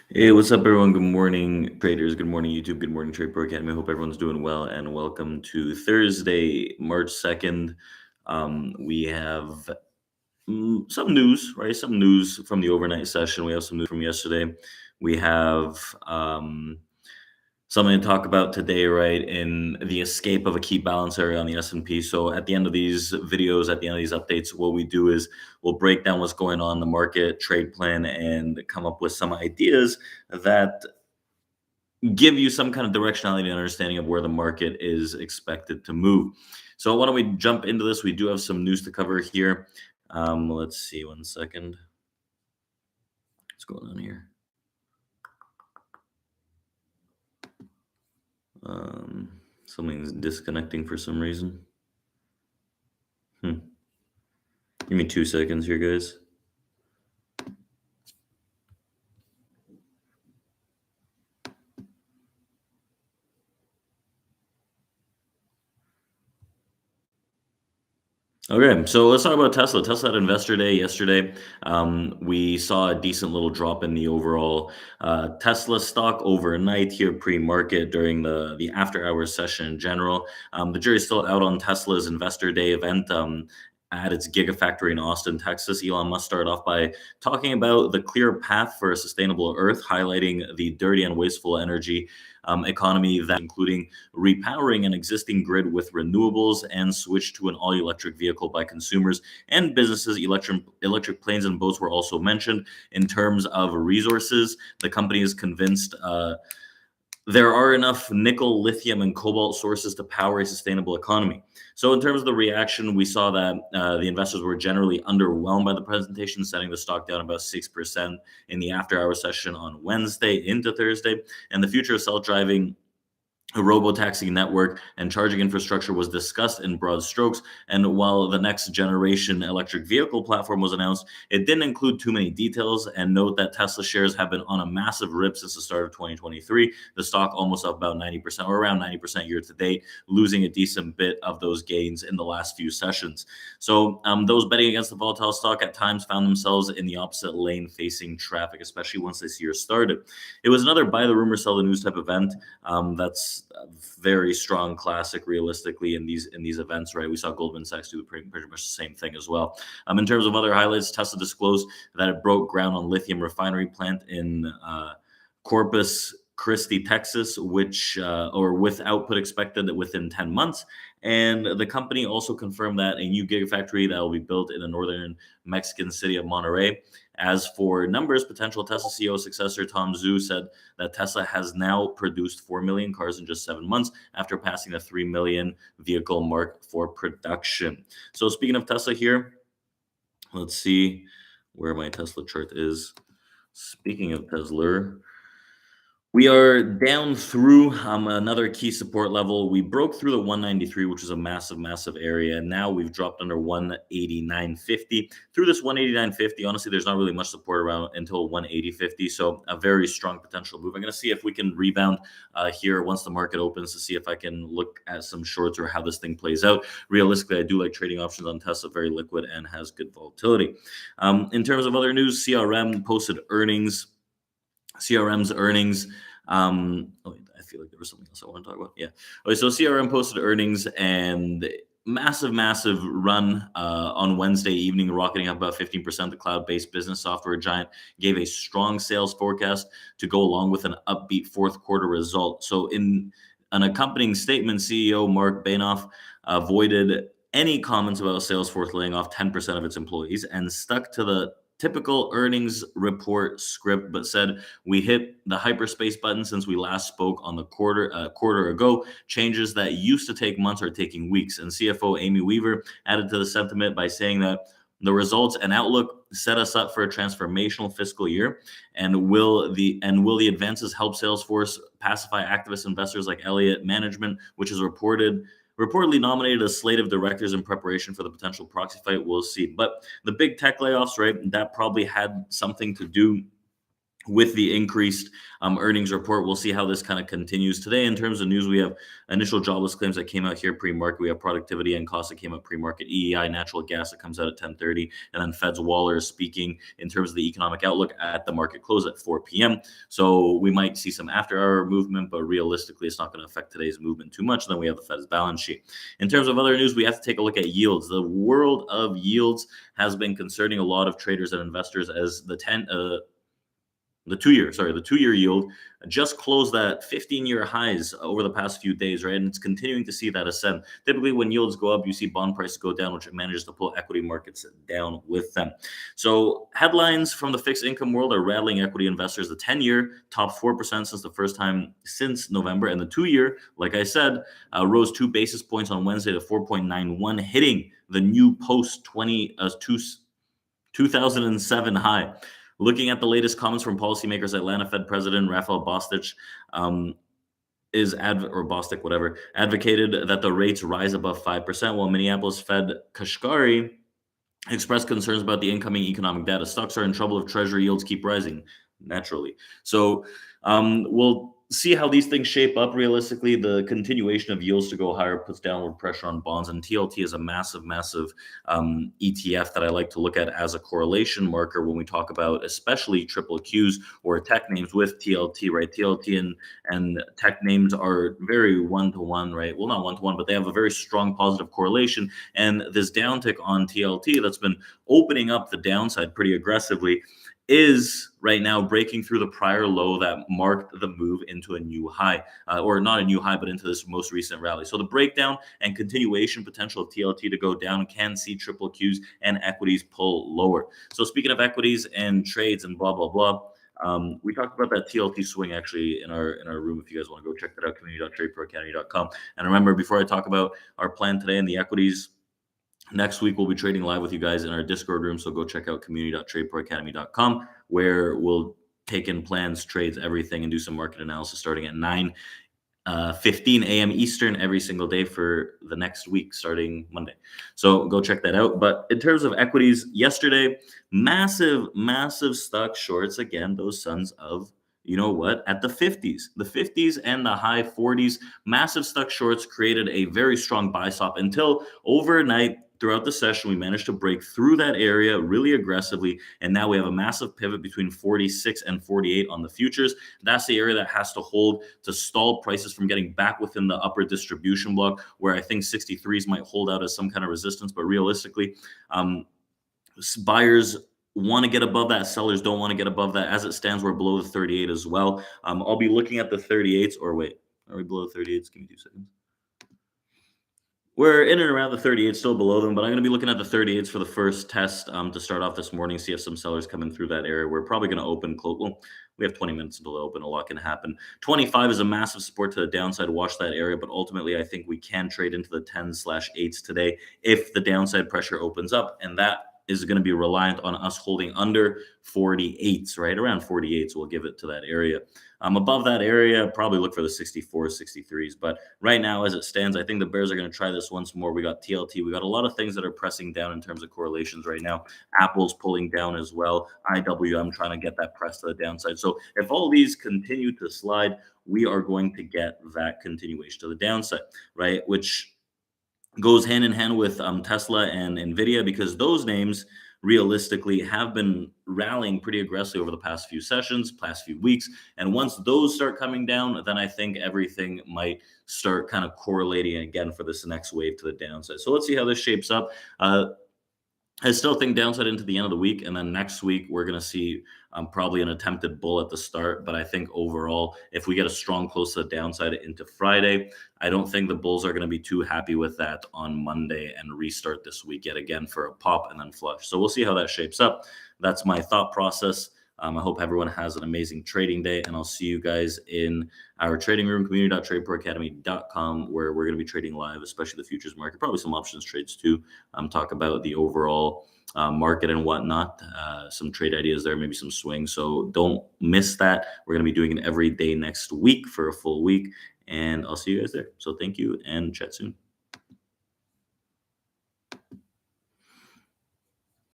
Hey, what's up, everyone? Good morning, traders. Good morning, YouTube. Good morning, TradePro Academy. I hope everyone's doing well, and welcome to Thursday, March 2nd. We have some news, right? Some news from the overnight session. We have some news from yesterday. We have something to talk about today, right, in the escape of a key balance area on the S&P. So at the end of these videos, at the end of these updates, what we do is we'll break down what's going on in the market, trade plan, and come up with some ideas that give you some kind of directionality and understanding of where the market is expected to move. So why don't we jump into this? We do have some news to cover here. Let's see, one second. What's going on here? Something's disconnecting for some reason. Give me 2 seconds here, guys. Okay, so let's talk about Tesla. Tesla had Investor Day yesterday. We saw a decent little drop in the overall Tesla stock overnight here pre-market during the after-hours session in general. The jury's still out on Tesla's Investor Day event. At its Gigafactory in Austin, Texas, Elon Musk started off by talking about the clear path for a sustainable Earth, highlighting the dirty and wasteful energy economy, that including repowering an existing grid with renewables and switch to an all-electric vehicle by consumers and businesses. Electric planes and boats were also mentioned. In terms of resources, the company is convinced there are enough nickel, lithium, and cobalt sources to power a sustainable economy. So in terms of the reaction, we saw that the investors were generally underwhelmed by the presentation, setting the stock down about 6% in the after-hour session on Wednesday into Thursday. And the future of self-driving, a robo-taxi network, and charging infrastructure was discussed in broad strokes. And while the next generation electric vehicle platform was announced, it didn't include too many details. And note that Tesla shares have been on a massive rip since the start of 2023. The stock almost up about 90% or around 90% year to date, losing a decent bit of those gains in the last few sessions. So those betting against the volatile stock at times found themselves in the opposite lane facing traffic, especially once this year started. It was another buy the rumor, sell the news type event. That's a very strong classic realistically in these events, right? We saw Goldman Sachs do pretty much the same thing as well. In terms of other highlights, Tesla disclosed that it broke ground on lithium refinery plant in Corpus Christi, Texas, which or with output expected within 10 months. And the company also confirmed that a new gigafactory that will be built in the northern Mexican city of Monterrey. As for numbers, potential Tesla CEO successor Tom Zhu said that Tesla has now produced 4 million cars in just 7 months after passing the 3 million vehicle mark for production. So speaking of Tesla here, let's see where my Tesla chart is. Speaking of Tesla, we are down through another key support level. We broke through the 193, which is a massive, massive area. And now we've dropped under 189.50. Through this 189.50, honestly, there's not really much support around until 180.50. So a very strong potential move. I'm going to see if we can rebound here once the market opens to see if I can look at some shorts or how this thing plays out. Realistically, I do like trading options on Tesla, very liquid and has good volatility. In terms of other news, CRM posted earnings. CRM's earnings. I feel like there was something else I want to talk about. Yeah. Okay, so CRM posted earnings and massive run on Wednesday evening, rocketing up about 15%. The cloud-based business software giant gave a strong sales forecast to go along with an upbeat fourth quarter result. So in an accompanying statement, CEO Mark Bainoff avoided any comments about Salesforce laying off 10% of its employees and stuck to the typical earnings report script, but said we hit the hyperspace button since we last spoke on the quarter ago. Changes that used to take months are taking weeks. And CFO Amy Weaver added to the sentiment by saying that the results and outlook set us up for a transformational fiscal year. And will the advances help Salesforce pacify activist investors like Elliott Management, which is reportedly nominated a slate of directors in preparation for the potential proxy fight? We'll see. But the big tech layoffs, right, that probably had something to do with the increased earnings report. We'll see how this kind of continues. Today, in terms of news, we have initial jobless claims that came out here pre-market. We have productivity and costs that came out pre-market. EEI, natural gas, that comes out at 10:30. And then Fed's Waller is speaking in terms of the economic outlook at the market close at 4 p.m. So we might see some after-hour movement, but realistically, it's not going to affect today's movement too much. And then we have the Fed's balance sheet. In terms of other news, we have to take a look at yields. The world of yields has been concerning a lot of traders and investors as the two-year yield just closed at 15-year highs over the past few days, right? And it's continuing to see that ascend. Typically, when yields go up, you see bond prices go down, which manages to pull equity markets down with them. So headlines from the fixed income world are rattling equity investors. The 10-year topped 4% since the first time since November, and the 2-year, like I said, rose 2 basis points on Wednesday to 4.91, hitting the new post-2007 high. Looking at the latest comments from policymakers, Atlanta Fed President Raphael Bostic advocated that the rates rise above 5%, while Minneapolis Fed Kashkari expressed concerns about the incoming economic data. Stocks are in trouble if Treasury yields keep rising, naturally. So we'll see how these things shape up. Realistically, the continuation of yields to go higher puts downward pressure on bonds, and TLT is a massive ETF that I like to look at as a correlation marker when we talk about especially triple Qs or tech names with TLT, right? TLT and tech names are very one-to-one, right? Well, not one-to-one, but they have a very strong positive correlation, and this downtick on TLT that's been opening up the downside pretty aggressively is right now breaking through the prior low that marked the move into a new high, or not a new high, but into this most recent rally. So the breakdown and continuation potential of TLT to go down can see triple Qs and equities pull lower. So speaking of equities and trades and blah, blah, blah, we talked about that TLT swing actually in our room. If you guys want to go check that out, community.tradeproacademy.com. And remember, before I talk about our plan today and the equities, next week, we'll be trading live with you guys in our Discord room, so go check out community.tradeproacademy.com, where we'll take in plans, trades, everything, and do some market analysis starting at 9:15 a.m. Eastern every single day for the next week, starting Monday. So go check that out. But in terms of equities, yesterday, massive stock shorts, again, those sons of at the 50s and the high 40s, massive stuck shorts created a very strong buy stop until overnight. Throughout the session, we managed to break through that area really aggressively, and now we have a massive pivot between 46 and 48 on the futures. That's the area that has to hold to stall prices from getting back within the upper distribution block, where I think 63s might hold out as some kind of resistance, but realistically, buyers want to get above that. Sellers don't want to get above that. As it stands, we're below the 38 as well. I'll be looking at the 38s, or wait, are we below 38s? Give me 2 seconds. We're in and around the 38, still below them, but I'm going to be looking at the 38s for the first test to start off this morning, see if some sellers come in through that area. We're probably going to open close. Well, we have 20 minutes until they open. A lot can happen. 25 is a massive support to the downside. Watch that area, but ultimately, I think we can trade into the 10/8s today if the downside pressure opens up, and that is going to be reliant on us holding under 48s, right? Around 48s, we'll give it to that area. Above that area, probably look for the 64s, 63s. But right now, as it stands, I think the bears are going to try this once more. We got TLT. We got a lot of things that are pressing down in terms of correlations right now. Apple's pulling down as well. IWM trying to get that press to the downside. So if all these continue to slide, we are going to get that continuation to the downside, right? Which goes hand in hand with Tesla and Nvidia, because those names realistically have been rallying pretty aggressively over the past few sessions, past few weeks. And once those start coming down, then I think everything might start kind of correlating again for this next wave to the downside. So let's see how this shapes up. I still think downside into the end of the week, and then next week we're going to see probably an attempted bull at the start. But I think overall, if we get a strong close to the downside into Friday, I don't think the bulls are going to be too happy with that on Monday and restart this week yet again for a pop and then flush. So we'll see how that shapes up. That's my thought process. I hope everyone has an amazing trading day, and I'll see you guys in our trading room, community.tradeproacademy.com, where we're going to be trading live, especially the futures market, probably some options trades too. Talk about the overall market and whatnot, some trade ideas there, maybe some swings. So don't miss that. We're going to be doing it every day next week for a full week, and I'll see you guys there. So thank you, and chat soon.